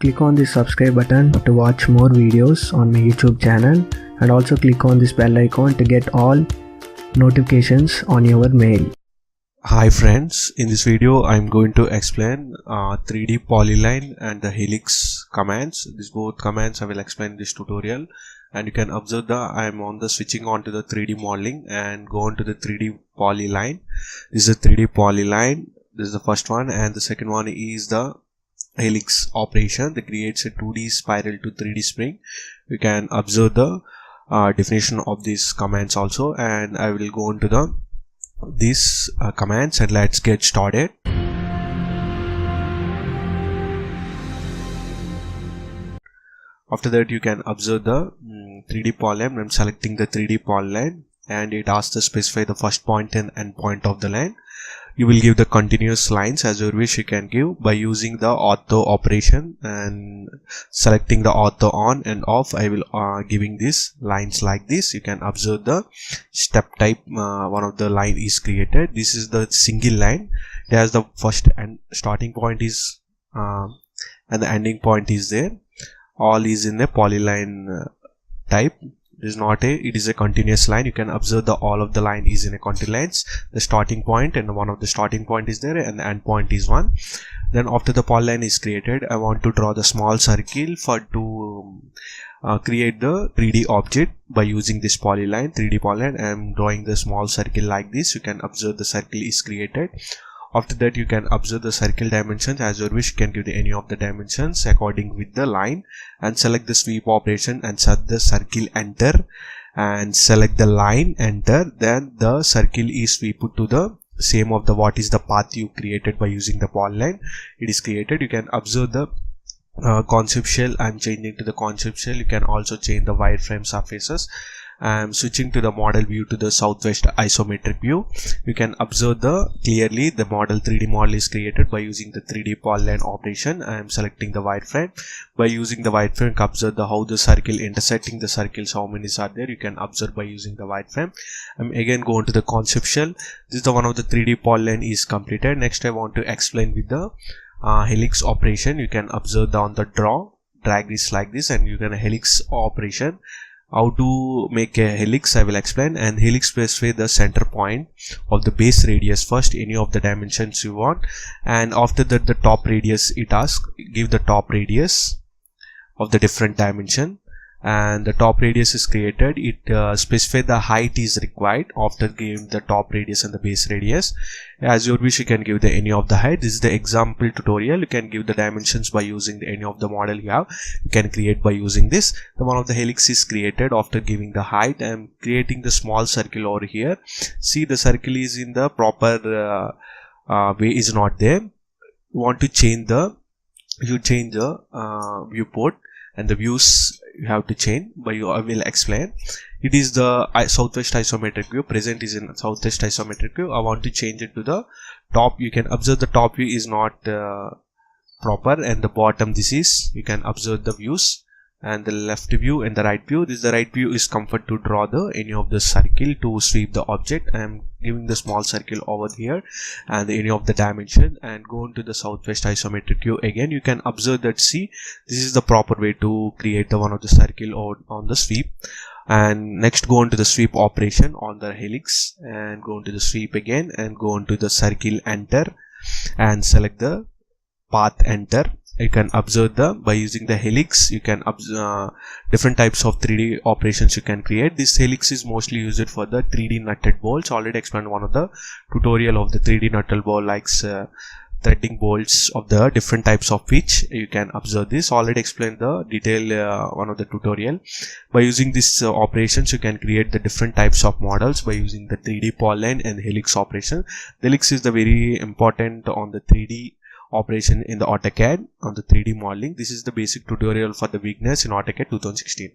Click on the subscribe button to watch more videos on my YouTube channel, and also click on this bell icon to get all notifications on your mail. Hi friends, in this video I am going to explain 3D Polyline and the Helix commands. These both commands I will explain in this tutorial, and you can observe that I am on the switching on to the 3D modeling and go on to the 3D Polyline. This is the 3D Polyline. This is the first one, and the second one is the Helix operation that creates a 2D spiral to 3D spring. You can observe the definition of these commands also, and I will go on to these commands, and let's get started. After that, you can observe the 3D polyline. I'm selecting the 3D polyline, and it asks to specify the first point and end point of the line. You will give the continuous lines as you wish. You can give by using the auto operation and selecting the auto on and off. I will giving these lines like this. You can observe the step type. One of the line is created. This is the single line. It has the first and starting point is and the ending point is there. All is in a polyline type. It is a continuous line. You can observe the all of the line is in a continuous lines. The starting point and one of the starting point is there, and the end point is one. Then after the polyline is created, I want to draw the small circle to create the 3D object by using this polyline. 3D polyline, I am drawing the small circle like this. You can observe the circle is created. After that, you can observe the circle dimensions as you wish. You can give any of the dimensions according with the line, and select the sweep operation and set the circle enter, and select the line enter. Then the circle is swept to the same of the what is the path you created by using the polyline. It is created. You can observe the conceptual. I'm changing to the conceptual. You can also change the wireframe surfaces. I'm switching to the model view to the southwest isometric view. You can observe clearly the model 3D model is created by using the 3D polyline operation. I am selecting the wireframe. By using the wireframe, observe how the circle intersecting the circles, how many are there. You can observe by using the wireframe. I'm again going to the conceptual. This is the one of the 3D polyline is completed. Next, I want to explain with the helix operation. You can observe on the drag this like this, and you can helix operation. How to make a helix I will explain. And helix specify the center point of the base radius first, any of the dimensions you want, and after that the top radius it asks, give the top radius of the different dimension, and the top radius is created. It specify the height is required after giving the top radius and the base radius. As you wish, you can give the any of the height. This is the example tutorial. You can give the dimensions by using any of the model you have. You can create by using this. The one of the helix is created after giving the height. I am creating the small circle over here. See, the circle is in the proper way is not there. You want to change the viewport, and the views you have to change by I will explain. It is the southwest isometric view. Present is in southwest isometric view. I want to change it to the top. You can observe the top view is not proper, and the bottom this is. You can observe the views, and the left view and the right view. This is the right view is comfort to draw any of the circle to sweep the object. I am giving the small circle over here and any of the dimension, and go into the southwest isometric view again. You can observe that, see, this is the proper way to create the one of the circle on the sweep. And next, go into the sweep operation on the helix, and go into the sweep again, and go into the circle enter, and select the path enter. You can observe by using the helix, you can observe different types of 3D operations you can create. This helix is mostly used for the 3D nutted bolts. Already explained one of the tutorial of the 3D nutted bolt, like threading bolts of the different types of which you can observe this. Already explained the detail one of the tutorial. By using these operations, you can create the different types of models by using the 3D polyline and helix operation. The helix is the very important on the 3D operation in the Autocad on the 3D modeling. This is the basic tutorial for the beginners in Autocad 2016.